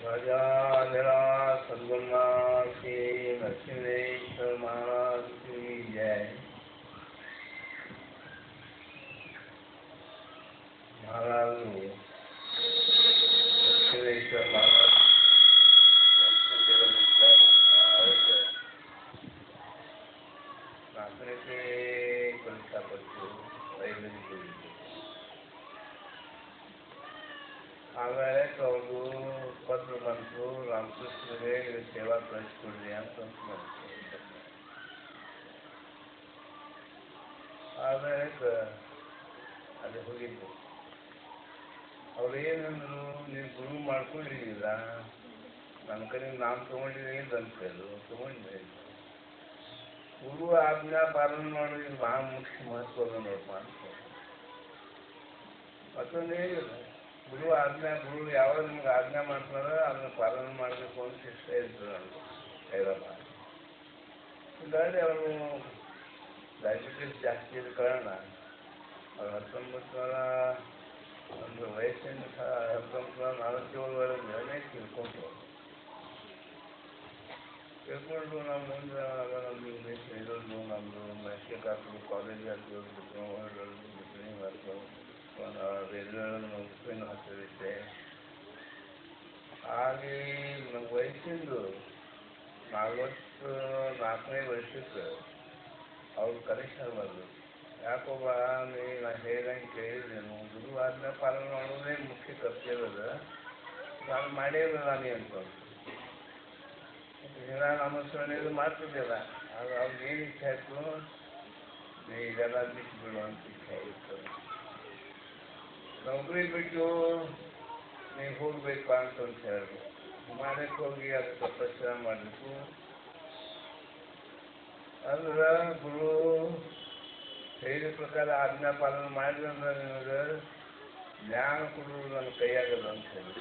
राजा सद्गुरुनाथ की नरसिंहेश्वर महाराज की जय। महाराज नरसिंहेश्वर महाराज नाचण्याचे परीक्षा पडतो ರೈಲಲ್ಲಿ ಆಮೇಲೆ ಅವರು ಪತ್ರ ಬಂತು, ರಾಮಕೃಷ್ಣರಿಗೆ ಸೇವಾ ಕಳಿಸ್ಕೊಡ್ರಿ ಅಂತ ಆಮೇಲೆ ಅಲ್ಲಿ ಹೋಗಿದ್ದು. ಅವ್ರು ಏನಂದ್ರು, ನೀವು ಗುರು ಮಾಡ್ಕೊಂಡಿದ್ದೀರ, ನನ್ನ ಕಡೆ ನಾನು ತೊಗೊಂಡಿದ್ದೀನಿ ಅಂತ ಹೇಳಿದ್ರು. ತೊಗೊಂಡಿದ್ದೆ. ಗುರು ಆಜ್ಞಾ ಪಾಲನೆ ಮಾಡೋದು ಬಹಳ ಮುಖ್ಯ ಮಹತ್ವದ ನೋಡಪ್ಪ ಅಂತ. ಮತ್ತೊಂದೇನಿಲ್ಲ, ಗುರು ಯಾವಾಗ ನಿಮ್ಗೆ ಆಜ್ಞಾ ಮಾಡ್ತಾರೋ ಅದನ್ನ ಪಾಲನೆ ಮಾಡಬೇಕು ಅಂತ ಇಷ್ಟ ಇರ್ತದೆ ನನಗೆ ಹೇಳಪ್ಪ. ಹೀಗಾಗಿ ಅವರು ಡಯಾಬಿಟಿಸ್ ಜಾಸ್ತಿ ಇದ್ದ ಕಾರಣ ಅವ್ರು 1900 ಒಂದು ವಯಸ್ಸಿನ 1947 ತಿಳ್ಕೊಂಡು ನಾವು ಮುಂದೆ ನಮ್ಮದು ಇಂಗ್ಲೀಷ್ ಇರೋದು, ನಮ್ಮದು ಮೆಟ್ರಿಕ್ ಹಾಕೋದು, ಕಾಲೇಜ್ ಹಾಕೋದು, ಡಿಪ್ಲೊಮಾ ಹಾಕೋದು, ರೈಲ್ವೆ ನೌಕರಿನೂ ಹಾಕಿರುತ್ತೆ. ಹಾಗೆ ನಮ್ಮ ವಯಸ್ಸಿಂದು 44ನೇ ವರ್ಷಕ್ಕೆ ಅವ್ರು ಕನೆಕ್ಷನ್ ಬಂದರು. ಯಾಕೊಬ್ಬ ನಾನು ಹೇಳ್ದಂಗೆ ಕೇಳಿದ್ದೇನು, ಗುರು ಆಜ್ಞಾ ಪಾಲನೆ ಮಾಡೋದೇ ಮುಖ್ಯ ಕರ್ತವ್ಯದ, ನಾನು ಮಾಡೇಲ್ಲ ನಾನು ಅಂತ ದಿನ ನಾಮಸ್ಮರಣೆದು ಮಾಡ್ತಿದ್ದಿಲ್ಲ. ಅದು ಅವ್ರಿಗೆ ಏನು ಇಚ್ಛೆ ಆಯಿತು, ಇದೆಲ್ಲ ಬಿಟ್ಬಿಡು ಅಂತ ಇಚ್ಛೆ ಆಯಿತು. ನೌಕರಿ ಬಿಟ್ಟು ನೀವು ಹೋಗ್ಬೇಕು ಅಂತ ಹೇಳಿದ್ರು. ಮಾಡಕ್ಕೆ ಹೋಗಿ ಅದು ತಪಸ್ಸು ಮಾಡಬೇಕು. ಅಂದ್ರೆ ಗುರು ಹೇಳಿದ ಪ್ರಕಾರ ಆಜ್ಞಾ ಪಾಲನೆ ಮಾಡಿದ್ರೆ ಅಂದ್ರೆ ನಿಮಗೆ ಜ್ಞಾನ ಕೊಡುವುದು ನನ್ನ ಕೈಯಾಗಲ್ಲ ಅಂತ ಹೇಳಿ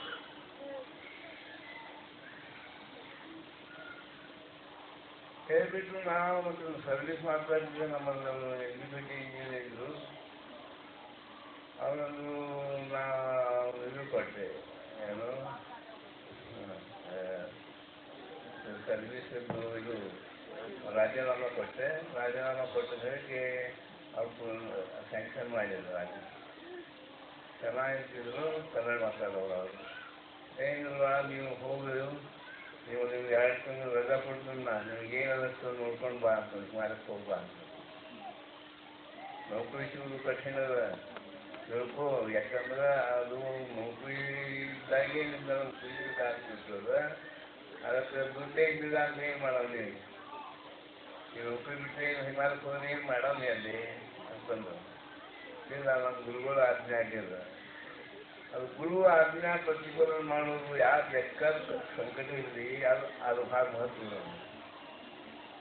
ಹೇಳ್ಬಿಟ್ಟು ನಾವು ಮತ್ತು ಸರ್ವಿಸ್ ಮಾಡ್ತಾ ಇದ್ವಿ. ನಮ್ಮಲ್ಲಿ ಎಕ್ಸಿಕ್ಯೂಟಿವ್ ಇಂಜಿನಿಯರ್ ಇದ್ರು. ಅವರನ್ನು ನಾವು ಇದು ಕೊಟ್ಟೆ, ಏನು ಸರ್ವಿಸ್ ಇದು ರಾಜೀನಾಮೆ ಕೊಟ್ಟೆ. ರಾಜೀನಾಮೆ ಕೊಟ್ಟಿದ್ದಕ್ಕೆ ಅವ್ರು ಸ್ಯಾಂಕ್ಷನ್ ಮಾಡಿದ್ರು. ರಾಜ್ಯ ಚೆನ್ನಾಗಿರ್ತಿದ್ರು, ಕನ್ನಡ ಮಾತಾಡೋರು ಅವರು. ಏನಿಲ್ಲ, ನೀವು ಹೋಗೋದು, ನೀವು 2 ತಿಂಗಳು ರಜಾ ಕೊಡ್ತೀನಿ, ನಿಮ್ಗೆ ಏನದಷ್ಟು ನೋಡ್ಕೊಂಡು ಬಾ ಅಂತ, ಮಾಡಕ್ಕೆ ಹೋಗ್ಬಾ ಅಂತ. ನೌಕರಿ ಸಿಗೋದು ಕಠಿಣ ಅದ ತಿಳ್ಕೊ. ಯಾಕಂದ್ರೆ ಅದು ನೌಕರಿ ಇದ್ದಾಗೆ ನಿಮ್ಗೆ ಕುಡಿಬೇಕಾಗ್ತಿರ್ತದ. ಅದಕ್ಕೆ ದುಡ್ಡೇ ಇದ್ದಿಲ್ಲ ಅಂತ ಏನು ಮಾಡೋದು ನೀವು? ಈ ನೌಕರಿ ಬಿಟ್ಟರೆ ಹಿಮಾಲಯಕ್ಕೆ ಹೋದ್ರೆ ಏನು ಮಾಡೋದು ಅಲ್ಲಿ ಅಂತಂದು ಇಲ್ಲ. ನಮ್ಮ ಗುರುಗಳು ಆಜ್ಞೆ ಆಗಿಲ್ಲ. ಅದು ಗುರು ಆಜ್ಞಾ ಪ್ರತಿಫಲನ ಮಾಡೋದು ಯಾರು ಬೇಕಾದ ಸಂಕಟ ಇರಲಿ, ಅದು ಭಾಳ ಮಹತ್ವ.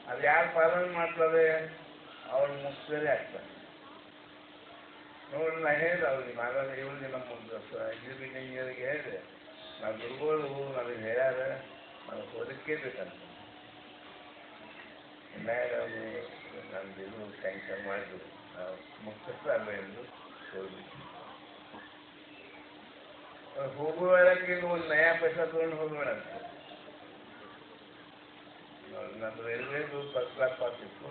ಅದು ಯಾರು ಪಾಲನೆ ಮಾಡ್ತಾರೆ ಅವ್ರು ಮುಕ್ತರೇ ಆಗ್ತಾರೆ. ನೋಡಿ, ನಾ ಹೇಳಿದೆ ಅವ್ರಿಗೆ, ಮಹಾರಾಜ ಇವ್ರಿಗೆ ನಮ್ಮ ಎಕ್ಸಿಕ್ಯೂಟಿವ್ ಇಂಜಿನಿಯರ್ಗೆ ಹೇಳಿದೆ, ನಾವು ಗುರುಗಳು ನನಗೆ ಹೇಳ್ಯಾರ, ನಾವು ಓದಕ್ಕೆ ಬೇಕಂತ. ಇನ್ನಾಗ ಅವರು ನಮ್ದು ಇದು ಸ್ಯಾಂಕ್ಷನ್ ಮಾಡಿದ್ರು, ನಾವು ಮುಕ್ತಲ್ಲ ಎಂದು ಹೋಗಿ ಹೋಗುವೊಳಗೆ ಒಂದು ನಯಾ ಪೈಸಾ ತೊಗೊಂಡು ಹೋಗೋಣ ಅಂತ. ನಮ್ಮದು ರೈಲ್ವೇದು ಫಸ್ಟ್ ಕ್ಲಾಸ್ ಪಾಸ್ ಇತ್ತು.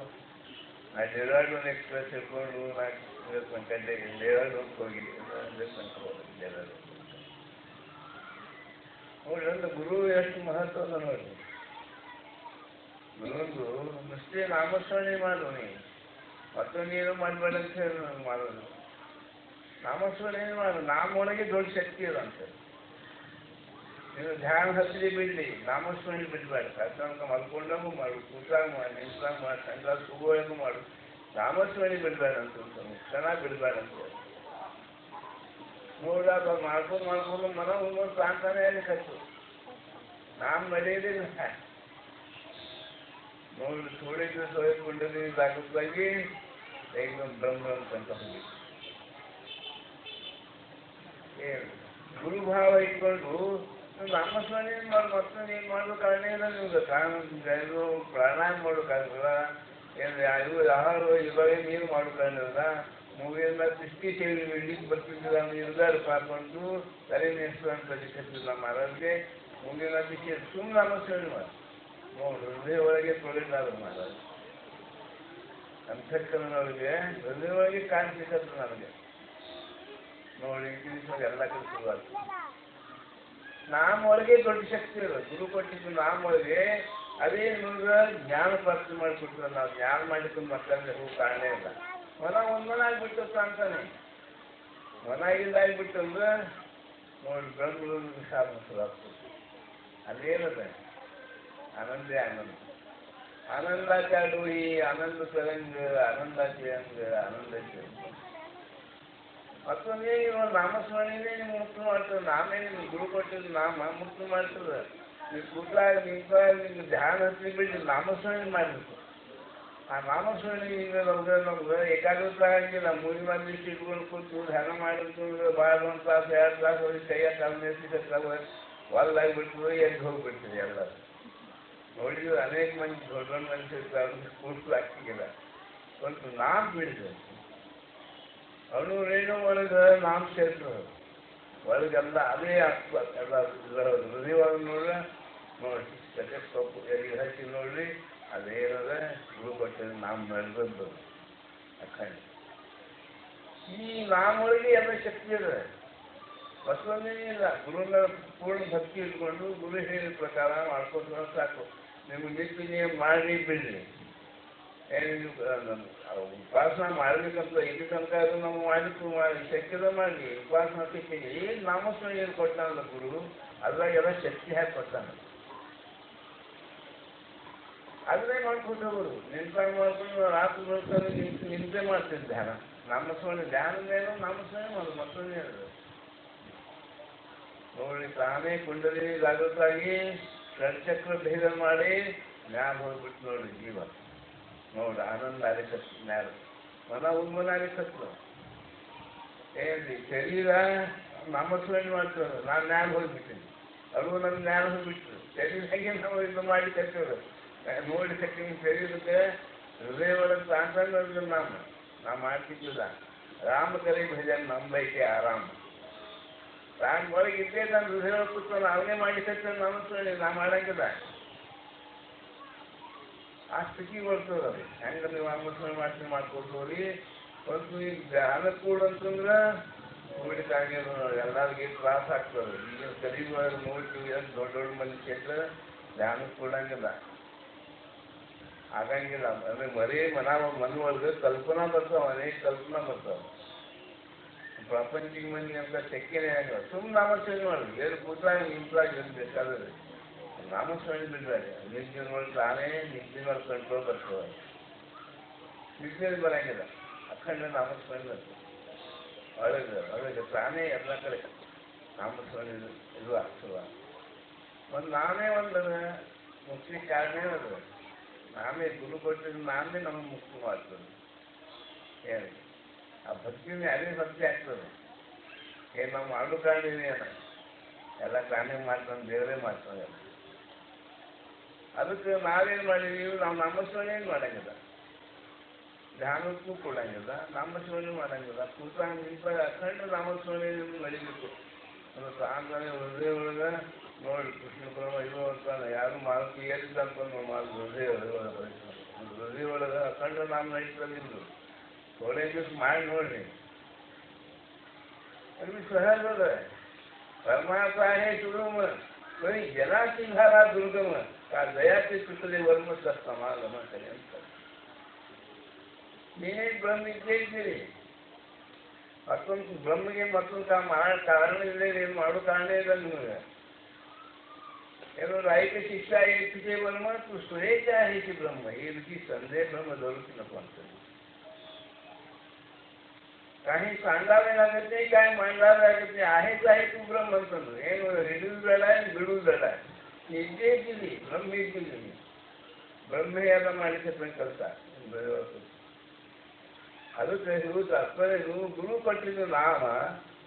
ನಾ ಡೆರಾಡೂನ್ ಎಕ್ಸ್ಪ್ರೆಸ್ ಇಟ್ಕೊಂಡು ಡೆರಾಡೂನ್ಗೆ ಹೋಗಿದ್ದೆ. ನೋಡಿ, ಒಂದು ಗುರು ಎಷ್ಟು ಮಹತ್ವ ಅದ ನೋಡಿ. ಗುರುಂದು ಅಷ್ಟೇ ನಾಮಸ್ಮರಣೆ ಮಾಡು, ನೀನು ಮತ್ತೊಂದೇನು ಮಾಡಬೇಡ ಅಂತ ಹೇಳಿ ನಾನು ಮಾಡೋದು. ನಾಮಸ್ಮರಣೆ ಮಾಡು, ನಾಮ ಒಳಗೆ ದೊಡ್ಡ ಶಕ್ತಿ ಅದ ಅಂತ. ನೀನು ಧ್ಯಾನ ಹಚ್ಚಲಿ ಬಿಡಲಿ, ನಾಮಸ್ಮರಣೆ ಬಿಡಬೇಡ. ತನಕ ಮಲ್ಕೊಂಡಾಗೂ ಮಾಡು, ಕೂತಾಗ ಮಾಡಿ, ನಿಂತಾಗ ಮಾಡಿ, ಸಂಘ ಸುಗೋಳಗೂ ಮಾಡು, ನಾಮಸ್ಮರಣೆ ಬಿಡಬೇಡ ಅಂತ. ಚೆನ್ನಾಗಿ ಬಿಡಬೇಡ ಅಂತ ನೋಡ್ಲಾಕ ಮಾಡ್ಕೊಂಡು ಮನ ಹೋಗೋದು ಪ್ರಾಂತಾನೇ ಕಟ್ಟು ನಾಮ ನಡೆಯೋದಿಲ್ಲ. ನೋಡಿ, ಥೋಡೆ ದಿವಸ ಹೋಗ್ಕೊಂಡ್ರೆ ಜಾಗೃತವಾಗಿ एकदम ब्रह्म ಅಂತ ಹೋಗಿ ಗುರುಭಾವ ಇಟ್ಕೊಂಡು ನಾಮಸ್ಮರಣೆ ಮಾಡಿ ಮತ್ತೊಂದು ಏನು ಮಾಡೋ ಕಾರಣ ಇಲ್ಲ. ನಿಮ್ಗೆ ಪ್ರಾಣಾಯಾಮ ಮಾಡೋ ಕಾರಣ ಏನು ಆಹಾರ ಇವಾಗ ನೀರು ಮಾಡೋ ಕಾರಣ ಇಲ್ಲ. ಮೂವಿಯಿಂದ ಸೃಷ್ಟಿ ಸೇವೆ ಇಡ್ಲಿಕ್ಕೆ ಬರ್ತಿದ್ದಿಲ್ಲ, ನಿರ್ಧಾರ ಪಾಲ್ಕೊಂಡು ತಲೆ ನೆನೆಸುವಂತ ನಮ್ಮ ಮಹಾರಾಜ್ಗೆ ಮುಂದಿನ ದಿಶೆ ಸುಮ್ಮನೆ ನಾಮಸ್ಮರಣೆ ಮಾಡಿ ನೋಡಿ ಹೃದಯ ಒಳಗೆ ತೊಳೆದಾರ ಮಾಡ ಅಂತಃಕರಣೊಳಗೆ ಹೃದಯ ಒಳಗೆ ಕಾಣಿಸಿಕತ್ತು ನನಗೆ ನೋಡಿ ಇಂಗ್ಲೀಷ್ ಎಲ್ಲ ಕಲಿಸುವ ನಾಮ ಒಳಗೆ ದೊಡ್ಡ ಶಕ್ತಿ ಇರೋದು ಗುರು ಕೊಟ್ಟಿದ್ದು ನಾಮ ಒಳಗೆ ಅದೇ ನಿಮ್ಗೆ ಜ್ಞಾನ ಪ್ರಾಪ್ತಿ ಮಾಡಿಬಿಟ್ರೆ ನಾವು ಜ್ಞಾನ ಮಾಡಿಕೊಂಡು ಮಕ್ಕಳಲ್ಲಿ ಹೂ ಕಾರಣೇ ಇಲ್ಲ ಒಂದೊಂದು ಆಗಿಬಿಟ್ಟು ಅಂತಾನೆ ಆಗಿದ್ದಾಗ್ಬಿಟ್ಟಂದ್ರೆ ನೋಡಿ ಬ್ರಹ್ಮ ಸಾಧಿಸಲಾಗ್ತದೆ ಅದೇನದ ಆನಂದೇ ಆನಂದ ಆನಂದಾಚಾಡು ಈ ಆನಂದ ತರಂಗ ಆನಂದಾಚಂಗ ಆನಂದ ಮತ್ತೊಂದೇ ನಾಮಸ್ಮರಣೆನೇ ನಿಮ್ಗೆ ಮುಕ್ತ ಮಾಡ್ತದೆ ನಾಮೇ ನಿಮ್ಗೆ ಗುರು ಕೊಟ್ಟಿದ್ದು ನಾಮ ಮುಕ್ತ ಮಾಡ್ತದೆ ನೀವು ಕೂತಾಗ ನಿಮ್ಗೆ ಧ್ಯಾನ ಹಚ್ಚಿ ಬಿಟ್ಟು ನಾಮಸ್ಮರಣೆ ಮಾಡಬೇಕು ಆ ನಾಮಸ್ಮರಣೆ ನಮ್ಗೆ ಏಕಾಗ್ರತೆ ಆಗಿಲ್ಲ ಮೂರು ಮಂದಿ ಇಟ್ಕೊಂಡು ಕೂತು ಧ್ಯಾನ ಮಾಡಿರ್ತಂದ್ರೆ ಭಾಳ ಒಂದು ತಾಸು 2 ತಾಸು ಹೋಗಿ ಕೈಯ ಕಾಲ ಮೇಸಿಕತ್ತಾಗ ಹೊಲ್ದಾಗಿಬಿಡ್ತದೆ ಎದ್ದು ಹೋಗ್ಬಿಡ್ತದೆ ಎಲ್ಲ ನೋಡಿದ್ರೆ ಅನೇಕ ಮಂದಿ ದೊಡ್ಡ ಮನುಷ್ಯ ಇರ್ತಾರೆ ಕೂತು ಆಗ್ತಿಲ್ಲ ಒಂದು ನಾಮ ಬಿಡಿದೆ ಅವನು ರೇಣು ಒಳಗೆ ನಾಮ ಸೇರ್ತದೆ ಒಳಗೆಲ್ಲ ಅದೇ ಆಗ್ತದೆ ಎಲ್ಲ ಹೃದಯ ಒಳಗೆ ನೋಡ್ರೆ ನೋಡಿ ಸತ್ಯ ಸೊಪ್ಪು ಎಲ್ಲಿ ಹಚ್ಚಿ ನೋಡ್ರಿ ಅದೇನದ ಗುರು ಕೊಟ್ಟಿದ್ದು ನಾಮ ನಡೆದದ್ದು ಅಖಂಡ ಈ ನಾಮ ಒಳಗೆ ಎಲ್ಲ ಶಕ್ತಿ ಇದೆ ಮತ್ತೊಂದೇ ಇಲ್ಲ ಗುರುನ ಪೂರ್ಣ ಭಕ್ತಿ ಇಟ್ಕೊಂಡು ಗುರು ಹೇಳಿದ ಪ್ರಕಾರ ಮಾಡ್ಕೊಂಡು ಸಾಕು ನಿಮ್ಗೆ ನಿತ್ಯ ನೀವು ಮಾಡಿ ಬಿಡ್ರಿ ಉಪಾಸನ ಮಾಡ್ಬೇಕಂತ ಇಲ್ಲಿ ತನಕ ಅದು ನಾವು ಮಾಡಲಿಕ್ಕೂ ಮಾಡಿ ಶಕ್ಯದ ಮಾಡಿ ಉಪಾಸನ ಸಿಕ್ಕಿಗೆ ಏನು ನಾಮಸ್ಮರಣೆ ಏನು ಕೊಟ್ಟಾನಲ್ಲ ಗುರು ಅದ್ರಾಗೆಲ್ಲ ಶಕ್ತಿ ಹಾಕಿ ಕೊಟ್ಟಾನ ಅದನ್ನೇ ಮಾಡ್ಕೊಂಡು ಹೋಗೋರು ನಿಂತಾಗ ಮಾಡ್ಕೊಂಡು ರಾತ್ರಿ ಬರ್ತಾರೆ ನಿಂತೆ ಮಾಡ್ತೀನಿ ಧ್ಯಾನ ನಾಮಸ್ಮರಣೆ ಧ್ಯಾನದೇನೋ ನಾಮಸ್ಮರಣೆ ಮಾಡೋದು ಮತ್ತೊಂದು ಹೇಳೋದು ನೋಡಿ ತಾನೇ ಕುಂಡಲಿ ಜಾಗೃತಾಗಿ ಷಡ್ಚಕ್ರ ಭೇದ ಮಾಡಿ ಜ್ಞಾನ ಹೋಗ್ಬಿಟ್ಟು ನೋಡ್ರಿ ಜೀವ ನೋಡಿ ಆನಂದ ಆಗಸತ್ತು ಜ್ಞಾನ ಮನ ಉನ್ಮನ ಆಗಸತ್ತು ಏನ್ರಿ ಶರೀರ ನಾಮಸ್ಮರಣೆ ಮಾಡ್ತೇವೆ ನಾನು ಜ್ಞಾನ ಹೋಗ್ಬಿಟ್ಟಿನಿ ಅದು ನನ್ನ ಜ್ಞಾನ ಹೋಗ್ಬಿಟ್ಟು ಶರೀರ ಹೇಗೆ ನಾವು ಇದು ಮಾಡಿ ಕಟ್ಟೋದು ನೋಡಿ ಕಟ್ಟಿನ ಶರೀರಕ್ಕೆ ಹೃದಯ ಒಳಗೆ ಸಾಂತ್ವನ ನಾ ಮಾಡ್ತಿದ್ದಿಲ್ಲ ರಾಮ ಕರೆ ಭಜನ್ ನಂಬೈತೆ ಆರಾಮ ರಾಮ ಒಳಗೆ ಇದ್ದೇ ನಾನು ಹೃದಯ ಕೂತ್ಕೊಂಡು ಅವನೇ ಮಾಡಿ ಕಟ್ಟ ನಾಮಸ್ಮರಣೆ ನಾ ಮಾಡಂಗಿಲ್ಲ ಆ ಸ್ಥಿತಿ ಬರ್ತದೆ ಅದು ಹೆಂಗೆ ನೀವು ನಾಮಸ್ಮರಣೆ ಮಾಡ್ಕೊಳ್ತೀವಿ ಒಂದು ಈಗ ಧ್ಯಾನ ಕೂಡ ಅಂತಂದ್ರೆ ನೋಡಿದಾಗೆ ಎಲ್ಲರಿಗೆ ತ್ರಾಸ ಆಗ್ತದೆ ಈಗ ಗರೀಬ್ ನೋಡ್ತೀವಿ ಅಂತ ದೊಡ್ಡ ದೊಡ್ಡ ಮಂದಿ ಕ್ಷೇತ್ರ ಧ್ಯಾನಕ್ಕೆ ಕೊಡಂಗಿಲ್ಲ ಆಗಂಗಿಲ್ಲ ಅಂದರೆ ಬರೀ ಮನವೊಳಗೆ ಕಲ್ಪನಾ ಬರ್ತಾವೆ ಅನೇಕ ಕಲ್ಪನಾ ಬರ್ತಾವೆ ಪ್ರಪಂಚಿಕ ಮಂದಿ ಅಂತ ತೆಕ್ಕೇನೆ ಆಗಿಲ್ಲ ಸುಮ್ಮನೆ ನಾಮಸ್ಮರಣೆ ಮಾಡಿದ್ವಿ ಬೇರೆ ಕೂತಾಗ ನಿಂತಾಗ ಏನು ಬೇಕಾದ್ರೆ ನಾಮಸ್ಮರಣೆ ಬಿಡ್ತಾರೆ ನಿದ್ದೆ ನೋಡಿ ತಾನೇ ನಿದ್ದೆ ಮೇಲೆ ಕಂಟ್ರೋಲ್ ಬರ್ತದೆ ನಿದ್ದೆ ಬರಂಗಿಲ್ಲ ಅಖಂಡ ನಾಮಸ್ಮರಣೆ ಬರ್ತದೆ ಒಳಗೆ ತಾನೇ ಎಲ್ಲ ಕಡೆ ನಾಮಸ್ಮರಣೆ ಇದು ಆಗ್ತದ ಒಂದು ನಾನೇ ಒಂದು ಮುಕ್ತಿ ಕಾರಣ ಅದು ನಾನೇ ಗುರು ಕೊಟ್ಟಿದ್ದು ನಾನೇ ನಮಗೆ ಮುಕ್ತಿ ಮಾಡ್ತದೆ ಏನು ಆ ಭಕ್ತಿನೇ ಅದೇ ಭಕ್ತಿ ಆಗ್ತದೆ ಏನು ನಾವು ಮಾಡು ಕಾರಣ ಎಲ್ಲ ತಾನೇ ಮಾಡ್ತಾನೆ ದೇವರೇ ಮಾಡ್ತಾನೆ ಅದಕ್ಕೆ ನಾವೇನು ಮಾಡಿದೀವಿ ನಾವು ನಾಮಸ್ಮರಣೆ ಏನು ಮಾಡಂಗಿಲ್ಲ ಧ್ಯಾನಕ್ಕೂ ಕೊಡಂಗಿಲ್ಲ ನಾಮಸ್ಮರಣೆ ಮಾಡಂಗಿಲ್ಲ ಕೂತಾಗ ನಿಂತಾಗ ಅಖಂಡ ನಾಮಸ್ಮರಣೆ ನಡಿಬೇಕು ಒಂದು ಸಾಂತ್ವನೆ ಹೃದಯ ಒಳಗೆ ನೋಡಿ ಕೃಷ್ಣ ಪರಮ ಇದು ಅಂತಾನೆ ಯಾರು ಮಾರುತಿ ಏರಿದ್ದ ಅನ್ಕೊಂಡು ಮಾರು ಹೃದಯ ಒಳಗೆ ಅಖಂಡ ನಾಮ ನಡೀತದಿಲ್ಲ ಥೋಡೆ ದಿವಸ ಮಾಡಿ ನೋಡ್ರಿ ಅಲ್ಲಿ ಸಹಜ ಅದ परमात्मा है सुगम वही जना सिंहारा दुर्गम का दया के सुतले वर्म समागम करें ನೀನೇ ಬ್ರಹ್ಮ ಇದ್ದೇರಿ ಮತ್ತೊಂದು ಬ್ರಹ್ಮಗೆ ಮತ್ತೊಂದು ಕಾರಣ ಇಲ್ಲ ಏನು ಮಾಡೋ ಕಾರಣ ಇಲ್ಲ ನಿಮಗೆ ಏನೋ ರಾಯಿಗೆ ಶಿಕ್ಷೆ ಆಗಿರ್ತಿದೆ ಬ್ರಹ್ಮ तू स्वयं आहे की ब्रह्म हे की संदेह ब्रह्म जरूर नको अंतर काही सांगावे लागत नाही काय मांडावे लागत नाही आहेच आहे तू ब्रह्म म्हणतो ಏನು ಹಿಡಿಯುವುದಲ್ಲ ಬಿಡುವುದಲ್ಲ ನಿದ್ದೆ ಇದ್ದೀವಿ ಬ್ರಹ್ಮ ಇದ್ದೀವಿ ಬ್ರಹ್ಮ ಎಲ್ಲ ಮಾಡಲಿಕ್ಕೆ ಕೆಲಸ ಅದಕ್ಕೆ ಇವು ತಾತ್ಪರ್ಯ ಗುರು ಕೊಟ್ಟಿದ್ದು ನಾಮ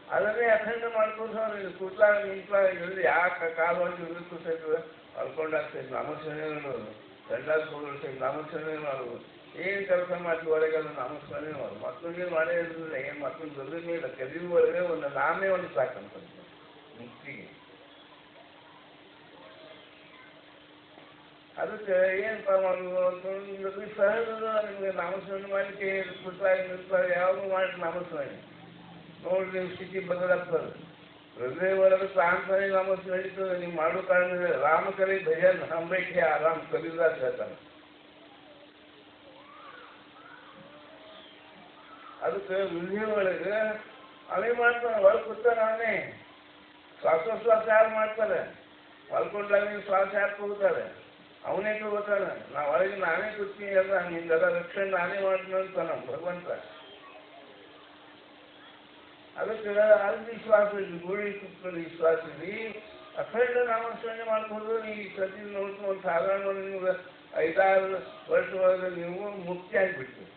ಅದನ್ನೇ ಅಖಂಡ ಮಾಡ್ಕೊಂಡು ಕೂತಾಗ ನಿಂತಾಗ ಯಾಕೆ ಕಾಲವಾಗಿ ಇಳಿದು ಕೂತೈತದೆ ಅಲ್ಕೊಂಡಾಗ್ತೈತೆ ನಾಮಸ್ಮರಣೆ ಮಾಡೋದು ಗಂಡಾಗ ಹೋಗ್ತೈತೆ ನಾಮಸ್ಮರಣೆ ಮಾಡೋದು ಏನು ಕೆಲಸ ಮಾಡಿ ಒಳಗೆಲ್ಲ ನಾಮಸ್ಮರಣೆ ಮಾಡೋದು ಮತ್ತೊಂದು ಮಾಡೇ ಇರೋದಿಲ್ಲ ಏನು ಮತ್ತೊಂದು ದೊಡ್ಡದೇ ಇಲ್ಲ ಕಲಿಯುವವರೆಗೆ ಒಂದು ನಾಮೇ ಒಂದು ಸಾಕಂತ ಮುಕ್ತಿಗೆ ಅದಕ್ಕೆ ಏನಪ್ಪ ಮಾಡೋದು ಅಂತಂದ್ರೆ ಸಹಜದ ನಿಮಗೆ ನಾಮಸ್ಮರಣೆ ಮಾಡಲಿಕ್ಕೆ ಪುಸ್ತಕ ಯಾವುದು ಮಾಡಿ ನಾಮಸ್ಮರಣೆ ನೋಡಿ ನಿಮ್ಮ ಸ್ಥಿತಿ ಬದಲಾಗ್ತದೆ. ಹೃದಯ ಒಳಗೆ ಪ್ರಾಂತನೇ ನಾಮಸ್ಮರಣೆ ನಡೀತದೆ. ನೀವು ಮಾಡೋ ಕಾರಣ ರಾಮಕಲಿ ಭಜನ್ ಹಂಬೈಕೆ ಆರಾಮ್ ಕಲಿದಾಸ ಹೇಳ್ತಾನೆ. ಅದಕ್ಕೆ ಹೃದಯ ಒಳಗೆ ಅವೇ ಮಾಡ್ತಾನೆ, ಒಳಗೆ ಕೂತಾನೆ ಅವನೇ. ಶ್ವಾಸೋಶ್ವಾಸ ಯಾರು ಮಾಡ್ತಾರೆ? ಹೊಲ್ಕೊಂಡಾಗ ನೀವು ಶ್ವಾಸ ಯಾರು ಹೋಗ್ತಾರೆ? ಅವನೇ ತಗೋತಾನೆ. ನಾವು ಒಳಗೆ ನಾನೇ ಕೂತೀನಿ ಅಲ್ಲ, ನಿಂದೆಲ್ಲ ರಕ್ಷಣೆ ನಾನೇ ಮಾಡ್ತೀನಿ ಅಂತಾನ ಭಗವಂತ. ಅದಕ್ಕೆ ಅಲ್ಲಿ ವಿಶ್ವಾಸ ಇರಲಿ, ಗುಡಿ ಕುತ್ಕೊಂಡು ವಿಶ್ವಾಸ ಇರಲಿ. ಅಖಂಡ ನಾಮಸ್ಮರಣೆ ಮಾಡ್ಕೊಂಡು ಈ ಸತಿ ನೋಡ್ಕೊಂಡು ಒಂದು ಸಾಧಾರಣ ನಿಮ್ಗೆ 5-6 ವರ್ಷ ಒಳಗೆ ನೀವು ಮುಕ್ತಿ ಆಗಿಬಿಡ್ತೀವಿ.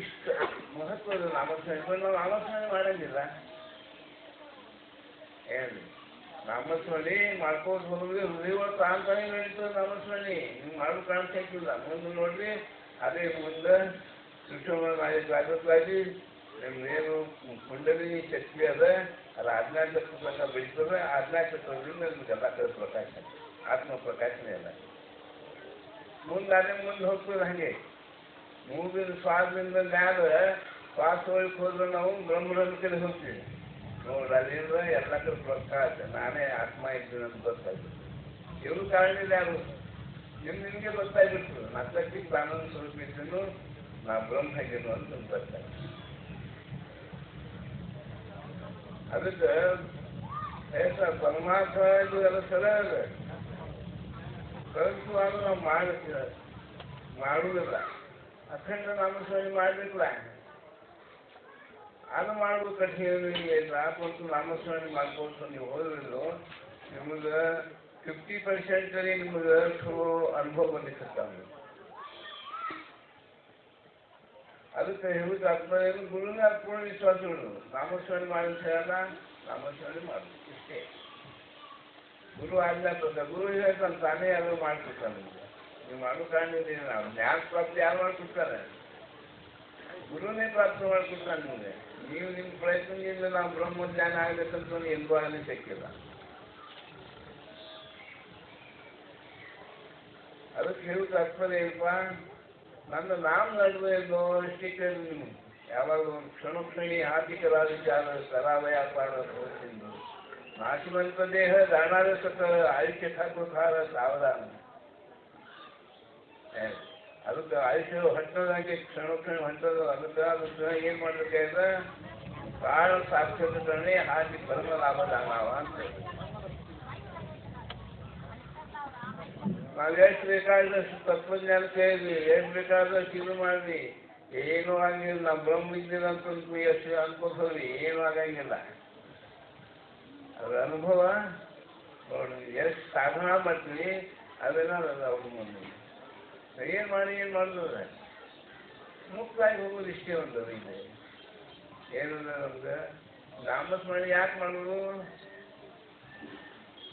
ಇಷ್ಟು ಮಹತ್ವದ ನಾಮಸ್ಮರಣೆ. ನಾವು ನಾಮಸ್ಮರಣೆ ಮಾಡಂಗಿಲ್ಲ ಏನು? ನಾಮಸ್ಮರಣೆ ಮಾಡ್ಕೊಂಡು ಹೋದ್ರೆ ಹೃದಯ ಪ್ರಾಂತಾನೇ ನಡೀತದೆ. ನಾಮಸ್ಮರಣೆ ನೀವು ಮಾಡೋ ಕಾಣಿಸ್ತಿಲ್ಲ. ಮುಂದೆ ನೋಡ್ರಿ, ಅದೇ ಮುಂದೆ ಸುಷಮಾಗಿ ನಿಮ್ದೇನು ಕುಂಡಲಿನಿ ಶಕ್ತಿ ಅದ, ಅದು 14 ತನಕ ಬೆಳೀತದೆ. 14 ತನಕ ನಿಮ್ಗೆಲ್ಲ ಪ್ರಕಾಶ, ಆತ್ಮ ಪ್ರಕಾಶನೇ ಅಲ್ಲ. ಮುಂದೆ ಹೋಗ್ತದೆ. ಹಾಗೆ ಮೂಗಿನ ಶ್ವಾಸದಿಂದ ಮ್ಯಾಲ ಶ್ವಾಸ ಒಳಗೆ ಹೋದ್ರೆ ನಾವು ಬ್ರಹ್ಮರನ್ನ ಕಡೆ ಹೋಗ್ತೀವಿ. ನೋಡ್ರಿ, ಅದೇನ್ರ ಎಲ್ಲ ಕಡೆ ಪ್ರಕಾಶ, ನಾನೇ ಆತ್ಮ ಇದ್ದೀನಿ ಅಂತ ಗೊತ್ತಾಗ್ತದೆ. ಇವ್ರ ಕಾರಣ ಯಾರು ನಿಮ್ಗೆ ಗೊತ್ತಾಗ್ಬಿಡ್ತದೆ. ನಕ್ಕಿ ಪ್ರಾಣನ ಸ್ವರೂಪ ಇದ್ದೀನು, ನಾ ಬ್ರಹ್ಮ ಇದ್ದೀನು ಅಂತ ಗೊತ್ತಾಗ್ತದೆ. ಅದಕ್ಕೆ ಪರಮಾತ್ಮ ಇದು ಎಲ್ಲ ಸಲ ಇದೆ. ಪರಂತು ಅದು ನಾವು ಮಾಡುವುದಿಲ್ಲ. ಅಖಂಡ ನಾಮಸ್ಮರಣೆ ಮಾಡಲಿಲ್ಲ. ಅದು ಮಾಡೋದು ಕಠಿಣ ಇಲ್ಲ. ಮತ್ತು ನಾಮಸ್ಮರಣೆ ಮಾಡ್ಕೊಂಡು ನೀವು ಹೋದ್ರೂ ನಿಮಗೆ 50% ನಿಮಗೆ ಅನುಭವ ಬಂದಿರ್ತಾವ. ಅದಕ್ಕೆ ಹೇಳುದು ಅರ್ಥ ಗುರುನೇ ಅರ್ಪೂರ್ಣ ವಿಶ್ವಾಸಗಳು. ನಾಮಸ್ಮರಣೆ ಮಾಡಿ ಹೇಳಲ್ಲ, ನಾಮಸ್ಮರಣೆ ಮಾಡೋದು ಇಷ್ಟೇ. ಗುರು ಆಗ್ಲಾಗ್ತದ. ಗುರು ಹೇಳ್ತಾನೆ, ತಾನೇ ಯಾರು ಮಾಡ್ಕೊಡ್ತಾನೆ. ನೀವು ಮಾಡೋ ಕಾರಣ ನಾವು ಜ್ಞಾನ ಪ್ರಾಪ್ತಿ ಯಾರು ಮಾಡ್ಕೊಡ್ತಾರೆ? ಗುರುನೇ ಪ್ರಾಪ್ತಿ ಮಾಡ್ಕೊಡ್ತಾನೆ ನಿಮಗೆ. ನೀವು ನಿಮ್ಮ ಪ್ರಯತ್ನದಿಂದ ನಾವು ಬ್ರಹ್ಮ ಜ್ಞಾನ ಆಗ್ಬೇಕಂತ ಎಂದೂ ಆಗಲಿ ಸಿಕ್ಕಿಲ್ಲ. ಅದಕ್ಕೆ ಹೇಳುದು ಅರ್ಥದ ಏನಪ್ಪ, ನನ್ನ ನಾಮ ನಡೆದು ಎಲ್ಲೋ ಅಷ್ಟೇ ಕೇಳಿ ನೀವು ಯಾವಾಗ ಒಂದು ಕ್ಷಣಕ್ಷಣಿ ಆರ್ಥಿಕರಾದ ವಿಚಾರ ಸರಾವ ವ್ಯಾಪಾರ ತಿಂದು ನಾಶವಂತ ದೇಹ ದಾನಾದ ಸತ ಆಯುಷ್ಯ ಠಾಕುಕಾರ ಸಾವಧಾನ. ಅದಕ್ಕೆ ಆಯುಷ್ಯ ಹೊಟ್ಟದಾಗೆ ಕ್ಷಣಕ್ಷಣ ಹೊಂಟದ. ಅದಕ್ಕೆ ಏನು ಮಾಡ್ಬೇಕಾದ್ರೆ ಕಾಳ ಸಾಕ್ಷರತೆ ಹಾಕಿ ಪರಮ ಲಾಭದಾನವ ಅಂತ. ನಾವು ಎಷ್ಟು ಬೇಕಾದಷ್ಟು ತತ್ವಜ್ಞಾನ ಕೇಳಿದ್ವಿ, ಎಷ್ಟು ಬೇಕಾದಷ್ಟು ಇದು ಮಾಡಿದ್ವಿ, ಏನೂ ಆಗಿಲ್ಲ. ನಾವು ಬ್ರಹ್ಮ ಇದ್ದೀವಿ ಅಂತ ಎಷ್ಟು ಅನ್ಕೋತೀವಿ, ಏನೂ ಆಗಂಗಿಲ್ಲ. ಅದ್ರ ಅನುಭವ ನೋಡಿ. ಎಷ್ಟು ಸಾಧನ ಮಾಡ್ತೀವಿ ಅದೆಲ್ಲ ಅವ್ರ ಮುಂದೆ ಏನು ಮಾಡಿದ್ರೆ ಮುಕ್ತಾಗಿ ಹೋಗೋದು ಇಷ್ಟೇ ಒಂದು ಇದೆ. ಏನಂದ್ರೆ ನಮ್ಗೆ ನಾಮಸ್ಮರಣೆ ಯಾಕೆ ಮಾಡೋದು?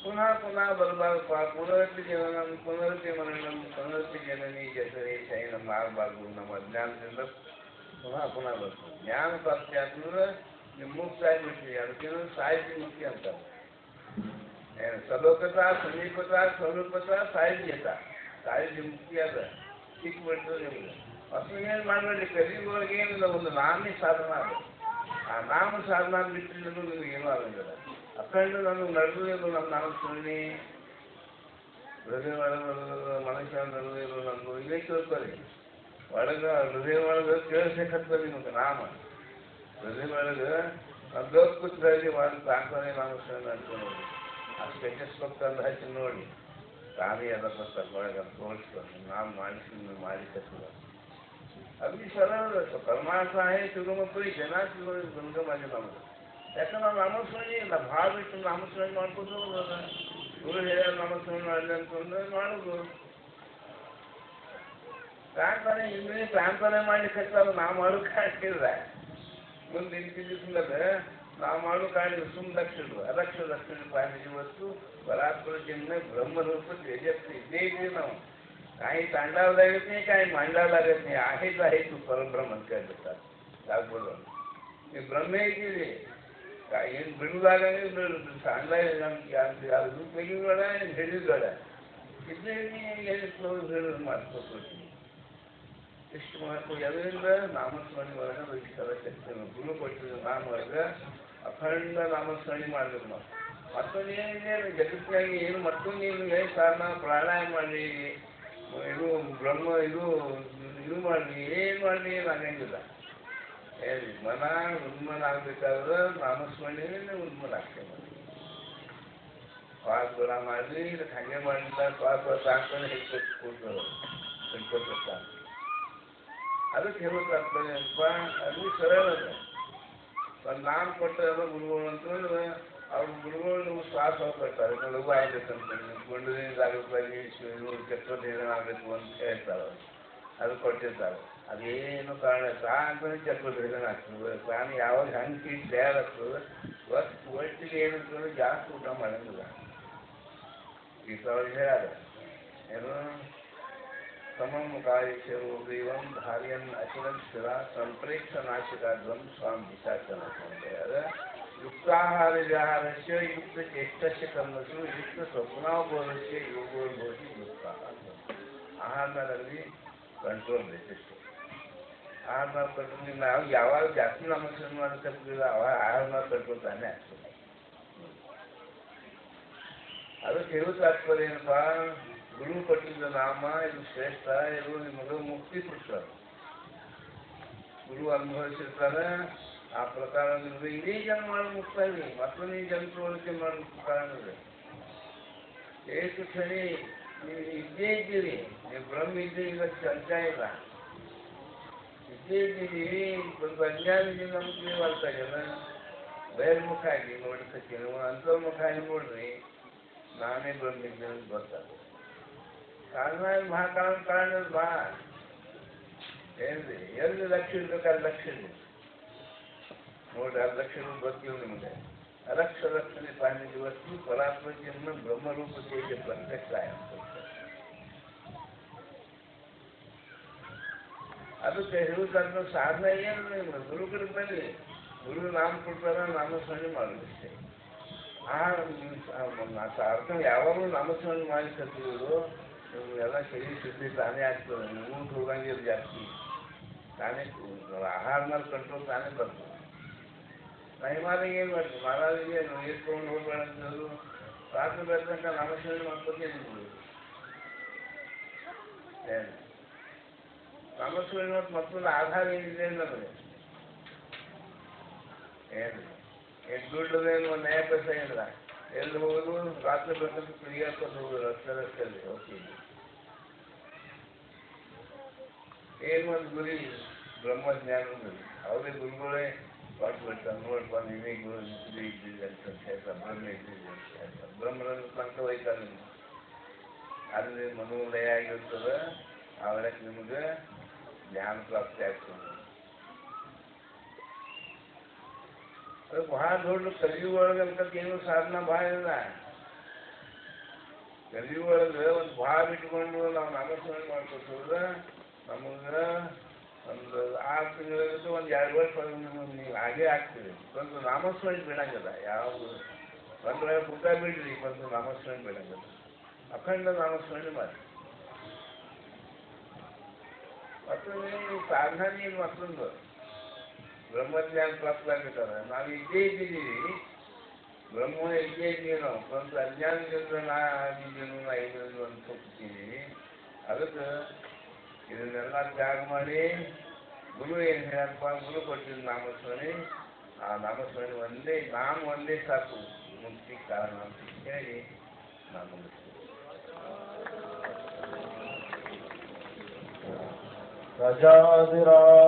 ಪುನಃ ಬರಬಾರ್ದಪ್ಪ. ಪುನರತ್ತಿ ಜನನಂ ಪುನರತ್ತಿ ಮರಣಂ ಪುನರತ್ತಿ ಜನನಿ ಜಸರಿ ಶಯನಂ ಆಗಬಾರ್ದು. ನಮ್ಮ ಅಜ್ಞಾನದಿಂದ ಪುನಃ ಬರ್ತದೆ. ಜ್ಞಾನ ಪ್ರಾಪ್ತಿ ಆದ್ಮೇಲೆ ನೀವು ಮುಕ್ತ ಆಗಿಬಿಡ್ತೀವಿ. ಅದಕ್ಕೇನೋ ಸಾಹಿತ್ಯ ಮುಖ್ಯ ಅಂತ. ಸಲೋಕತ ಸಮೀಪತ ಸ್ವರೂಪತ ಸಾಹಿತ್ಯತ. ಸಾಹಿತ್ಯ ಮುಖ್ಯ ಅದ. ಸಿಕ್ಬಿಡ್ತದೆ ನಿಮಗೆ. ಅಷ್ಟು ಏನು ಮಾಡಬೇಡಿ. ಕಲಿಯುವಾಗ ಏನಿಲ್ಲ, ಒಂದು ನಾಮೇ ಸಾಧನ ಅದ. ಆ ನಾಮ ಸಾಧನ ಬಿಟ್ಟಿದ್ದು ನಿಮಗೆ ಏನೂ ಆಗಂಗಿಲ್ಲ. ಅಖಂಡ ನನಗೆ ನಡೆದಿಲ್ಲ ನಮ್ಮ ನಾಮಸ್ಮರಣೆ. ಹೃದಯ ಒಳಗೆ ಮನುಷ್ಯ ನಡೆದಿಲ್ಲ ನಮ್ದು ಇದೇ ಕೇಳ್ತಾರೆ. ಒಳಗೆ ಹೃದಯ ಒಳಗೆ ಕೇಳಿಸಕತ್ತದ ನಿಮಗೆ ನಾಮ. ಹೃದಯ ಒಳಗೆ ನಾವು ಕೂತ್ರಲ್ಲಿ ಒಂದು ತಾಂತಾನೆ ನಾಮಸ್ಮರಣೆ ಅನ್ಕೊಂಡು ಆ ಸ್ಟೆಟಸ್ಕೋಪ್ ತಂದು ಹಚ್ಚಿ ನೋಡಿ, ತಾನೇ ಎಲ್ಲ ಬರ್ತಾರೆ ಒಳಗೆ ತೋರಿಸ್ತಾರೆ. ನಾವು ಮಾಡಿಕತ್ತದ. ಅಗ್ನಿ ಸರಳ ಪರಮಾರ್ಥ आहे ತಿರುಮಪುರಿ ಜನ ಗಂಗಮಾಗಿ ನಮ್ದು. ಯಾಕಂದ್ರೆ ನಾವು ನಾಮಸ್ಮರಣೆ ಇಲ್ಲ, ಭಾಳ ಬಿಟ್ಟು ನಾಮಸ್ಮರಣೆ ಮಾಡ್ಕೊಂಡು ಹೋಗೋದು. ಗುರು ಹೇಳ ನಾಮಸ್ಮರಣೆ ಮಾಡಲಿ ಅಂತಂದ್ರೆ ಮಾಡೋದು. ಪ್ರಾಂತಾನೆ ಹಿಂದೆ ಪ್ರಾಂತಾನೆ ಮಾಡ್ಲಿಕ್ಕೆ ನಾವು ಮಾಡೋಕೆ ಹಾಕಿಲ್ಲ. ಮುಂದೆ ನಿಂತಿದ್ದ ನಾವು ಮಾಡೋ ಕಾರಣ ಸುಮ್ಮದಕ್ಷರು ಅದಕ್ಷ ದಕ್ಷಿಣ ಪ್ರಾಣಿ ಇವತ್ತು ಬಲಾತ್ಮಕ ಜನ್ಮ ब्रह्मरूप तेजस्वी इथे इथे ನಾವು काही तांडाव लागत नाही, काही मांडाव लागत नाही. आहेच तू परब्रह्म काय देतात काय बोलून हे ब्रह्म आहे काय ಏನು ಬಿಡುವಾಗ ಸಾಂಡ್ಲ ರೂಪ वेगळी आहे, हेडी गड आहे. ಇದನ್ನೇ ಹೇಳಿ ಮಾಡ್ಕೊಳ್ತೀವಿ. ಎಷ್ಟು ಮಹತ್ವ ಅದರಿಂದ ನಾಮಸ್ಮರಣೆ ಒಳಗೆ ವಹಿಸ್ತಾರೆ ಶಕ್ತಿ ಗುರು ಕೊಟ್ಟಿದ್ದು ನಾಮ ಒಳಗೆ ಅಖಂಡ ನಾಮಸ್ಮರಣೆ ಮಾಡಬೇಕು ನಾವು. ಮತ್ತೊಂದು ಏನಿದೆ ಜಗತ್ತಿನಾಗಿ ಏನು ಮತ್ತೊಂದು ಏನು ಕಾರಣ ಪ್ರಾಣಾಯಾಮ ಮಾಡಲಿ, ಇದು ಬ್ರಹ್ಮ ಇದು ಮಾಡಲಿ, ಏನು ಮಾಡಲಿ ಏನು ಆಗಂಗಿಲ್ಲ. ಹೇಳಿ ಮನ ಉನ್ಮನ ಆಗ್ಬೇಕಾದ್ರೆ ನಾಮಸ್ಮರಣೆನೇ ಉನ್ಮನ ಆಗ್ತದೆ. ಶ್ವಾಸಗಳ ಮಾಡಲಿ ಹಾಗೆ ಮಾಡಲಿಲ್ಲ, ಶ್ವಾಸ ಸಾಕ್ತಾನೆ ಹೆಚ್ಚು ಕೂಡ್ತಾರೆ ಹೇಳ್ಕೊತಿರ್ತಾನೆ. ಅದಕ್ಕೆ ಹೇಳೋಕ್ಕಾಗ್ತಾನೆ ಅಲ್ಪ ಅದು ಸರಳ ಅದ. ಒಂದು ನಾಮ ಕೊಟ್ಟರೆ ಗುರುಗಳು ಅಂತಂದ್ರೆ ಅವ್ರ ಗುರುಗಳು ಶ್ವಾಸ ಕೊಡ್ತಾರೆ, ಲಘು ಆಗ್ಬೇಕಂತ ಗುಂಡಿನಿಂದ ಆಗಬೇಕಾಗಿ ಚಕ್ರದೇನ ಆಗಬೇಕು ಅಂತ ಹೇಳ್ತಾರೆ. ಅದು ಕೊಟ್ಟಿರ್ತಾರೆ. ಅದೇನು ಕಾರಣ ತಾನೇ ಚಕ್ರದೇನ ಆಗ್ತದೆ. ತಾನು ಯಾವಾಗ ಹಂಗೆ ತಯಾರಾಗ್ತದೆ ಒಟ್ಟಿಗೆ ಏನಂತಂದ್ರೆ ಜಾಸ್ತಿ ಊಟ ಮಾಡಂಗಿಲ್ಲ. ಈ ಥರ ಹೇಳ್ಯಾರ ಏನು ಸಮಂ ಕಾಯೇಶ್ವರೋ ದೇವಂ ಧಾರ್ಯನ್ ಅಚಲನ್ ಸ್ಥಿರ ಸಂಪ್ರೇಕ್ಷ ನಾಶಕಾದ್ವಂ ಸ್ವಾಮಿ ವಿಚಾಚನ ಅಂತ ಹೇಳಿದ್ರೆ ಯುಕ್ತಾಹಾರ ವಿಹಾರಸ್ಯ ಯುಕ್ತ ಚೇಷ್ಟಸ್ಯ ಕರ್ಮಸು ಯುಕ್ತ ಸ್ವಪ್ನಾವಬೋಧಸ್ಯ ಯೋಗೋರ್ಭವತಿ ಯುಕ್ತಾಹಾರ. ಆಹಾರದಲ್ಲಿ ಕಂಟ್ರೋಲ್ ಬೇಕಿತ್ತು. ಆಹಾರ ಕಂಟ್ರೋಲ್ ನಾವು ಯಾವಾಗ ಜಾಸ್ತಿ ನಾಮಸ್ಮರಣೆ ಮಾಡಕ್ಕಾಗ್ತಿಲ್ಲ ಅವಾಗ ಆಹಾರ ಕಂಟ್ರೋಲ್ ತಾನೇ ಆಗ್ತದೆ. ಅದಕ್ಕೆ ಹೇಳೋ ತಾತ್ಪರ್ಯ ಏನಪ್ಪ, ಗುರು ಕೊಟ್ಟಿದ್ದ ನಾಮ ಇದು ಶ್ರೇಷ್ಠ, ಇದು ನಿಮಗೆ ಮುಕ್ತಿ ಕೊಡ್ತಾರೆ. ಗುರು ಅನುಭವಿಸಿರ್ತಾರೆ. ಆ ಪ್ರಕಾರ ನಿಮಗೆ ಇಡೀ ಜನ್ಮ ಮಾಡಿ ಮುಕ್ತಾ ಇದೆ. ಮತ್ತೊಂದು ಈ ಜನ್ಮಕ್ಕೆ ಮಾಡೋ ಕಾರಣ ಇದೆ. ಎಷ್ಟು ಸರಿ ನೀವು ಇದ್ದೇ ಇದ್ದೀರಿ, ನೀವು ಬ್ರಹ್ಮ ಇದ್ದೀರಿ, ಈಗ ಚರ್ಚಾ ಇಲ್ಲ. ಇದ್ದೇ ಇದ್ದೀರಿ, ಒಂದು ಅಜ್ಞಾನದಿಂದ ನಮ್ಗೆ ನೀವು ಅಲ್ತಾಗ್ಯದ ಬಹಿರ್ಮುಖ ಆಗಿ ನೋಡ್ತಕ್ಕೆ ಅಂತರ್ಮುಖ ಆಗಿ ನೋಡ್ರಿ ನಾನೇ ಬ್ರಹ್ಮಿದ್ದೆ ಅಂತ ಗೊತ್ತಾಗ ಕಾರಣ ಕಾರಣ ಬಾ ಏನ್ರಿ ಎಲ್ಲಿ ಲಕ್ಷ್ಯ ಇರ್ಬೇಕು ಅಲ್ಲಿ ಲಕ್ಷ್ಯ ಇದೆ ನೋಡ್ರಿ. ಆ ಲಕ್ಷ್ಯ ಗೊತ್ತಿಲ್ಲ ನಿಮಗೆ. ಅರಕ್ಷರಕ್ಷಣೆ ಪಾಂಡಿತ್ಯ ವಸ್ತು ಪರಾತ್ಮಕೆಯನ್ನು ಬ್ರಹ್ಮರೂಪಕ್ಕೆ ಪ್ರತ್ಯಕ್ಷ ಅಂತ ಅದಕ್ಕೆ ಹೇಳುವುದನ್ನು ಸಾಧನ ಏನು ನಿಮ್ಮ ಗುರುಗಳ ಬನ್ನಿ, ಗುರು ನಾಮ ಕೊಡ್ತಾರ ನಾಮಸ್ಮರಣೆ ಮಾಡೋದಷ್ಟೇ. ಅರ್ಥ ಯಾವಾಗಲೂ ನಾಮಸ್ಮರಣೆ ಮಾಡಿ ಕಲ್ತಿರೋದು ಎಲ್ಲ ಶರೀರ ಶುದ್ಧಿ ತಾನೇ ಆಗ್ತದೆ. ನೀವು ಹೋಗಂಗಿಲ್ಲ ಜಾಸ್ತಿ ತಾನೇ ಆಹಾರ ಮೇಲೆ ಕಂಟ್ರೋಲ್ ತಾನೇ ಬರ್ತದೆ. ಮಹಿಮಾಲಿಗೆ ಏನು ಮಾಡ್ತೀವಿ ಮಹಾರಾಜಿಗೆ ಎತ್ಕೊಂಡು ಹೋಗ್ಬೇಡ ಅಂತಂದ್ರು ರಾತ್ರಿ ಬರ್ತಂಕ ನಾಮಸ್ಮರಣೆ ಮಾಡ್ಕೊತೇ ನಿಂತು ಏನು ನಾಮಸ್ಮರಣೆ ಮತ್ತು ಮತ್ತೊಂದು ಆಧಾರ ಏನಿದೆ ನಮಗೆ ಏನು ದುಡ್ಡದೇನು ಒಂದು ನ್ಯಾಯ ಪೈಸ ಏನಿಲ್ಲ. ಎಲ್ಲಿ ಹೋಗೋದು ರಾತ್ರಿ ಬೇಕಂತ ತಿರುಗಾಡ್ಕೊಂಡು ಹೋಗೋದು ರಸ್ತೆಯಲ್ಲಿ ಹೋಗ್ತೀವಿ. ಏನು ಒಂದು ಗುರಿ ಬ್ರಹ್ಮಜ್ಞಾನ ಗುರಿ. ಅವರೇ ಗುರುಗಳೇ ಕೊಟ್ಟು ಬಿಡ್ತಾರೆ, ನೋಡ್ಪ ನೀವೇ ಗುರು ಇದ್ದೀರಿ ಅಂತ ಹೇಳ್ತಾರೆ, ಬ್ರಹ್ಮ ಇದ್ದೀರಿ ಅಂತ ಹೇಳ್ತಾರೆ. ಬ್ರಹ್ಮನನ್ನು ತನಕ ಒಯ್ತಾರೆ ನಿಮ್ಗೆ. ಅಲ್ಲಿ ಮನೋಲಯ ಆಗಿರ್ತದೆ. ಆವಾಗ ನಿಮಗೆ ಜ್ಞಾನ ಪ್ರಾಪ್ತಿ ಆಗ್ತದೆ. ಅದು ಭಾಳ ದೊಡ್ಡ ಕಲಿಯುಗ ಒಳಗೆ ಅಂತ ಏನು ಸಾಧನ ಭಾಳ ಇಲ್ಲ. ಕಲಿಯುಗ ಒಳಗೆ ಒಂದು ಭಾಳ ಇಟ್ಕೊಂಡು ನಾವು ನಾಮಸ್ಮರಣೆ ಮಾಡ್ಕೊತಂದ್ರೆ ನಮಗೆ ಒಂದು 6 ತಿಂಗಳಿಂದ ಒಂದು 2 ವರ್ಷ ನೀವು ಹಾಗೇ ಆಗ್ತೀವಿ. ಒಂದು ನಾಮಸ್ಮರಣೆ ಬಿಡಂಗಿಲ್ಲ. ಯಾವುದು ಒಂದು ಊಟ ಬಿಡ್ರಿ, ಒಂದು ನಾಮಸ್ಮರಣೆ ಬಿಡಂಗಿಲ್ಲ. ಅಖಂಡ ನಾಮಸ್ಮರಣೆ ಮಾಡಿ. ಮತ್ತೊಂದು ಸಾಧನ ನೀನು ಮತ್ತೊಂದು ಬ್ರಹ್ಮಜ್ಞಾನ ಪ್ರಾಪ್ತಾಗಿರ್ತಾರೆ. ನಾವು ಇದ್ದೇ ಇದ್ದೀವಿ, ಬ್ರಹ್ಮ ಇದ್ದೇ ಇದ್ದೀವಿ. ನಾವು ಒಂದು ಅಜ್ಞಾನದಿಂದ ಆಗಿದ್ದೀವಿ, ಐದು ಅಂತ ಹೋಗ್ತಿದ್ದೀವಿ. ಅದಕ್ಕೆ ಇದನ್ನೆಲ್ಲ ತ್ಯಾಗ ಮಾಡಿ ಗುರು ಏನು ಹೇಳಪ್ಪ, ಗುರು ಕೊಟ್ಟಿದ್ದು ನಾಮಸ್ಮರಣೆ, ಆ ನಾಮಸ್ಮರಣೆ ಒಂದೇ ಸಾಕು ಮುಕ್ತಿ ಕಾರಣ ಅಂತ ಹೇಳಿ ನಾನು ಮುಗಿಸ್ತೀನಿ.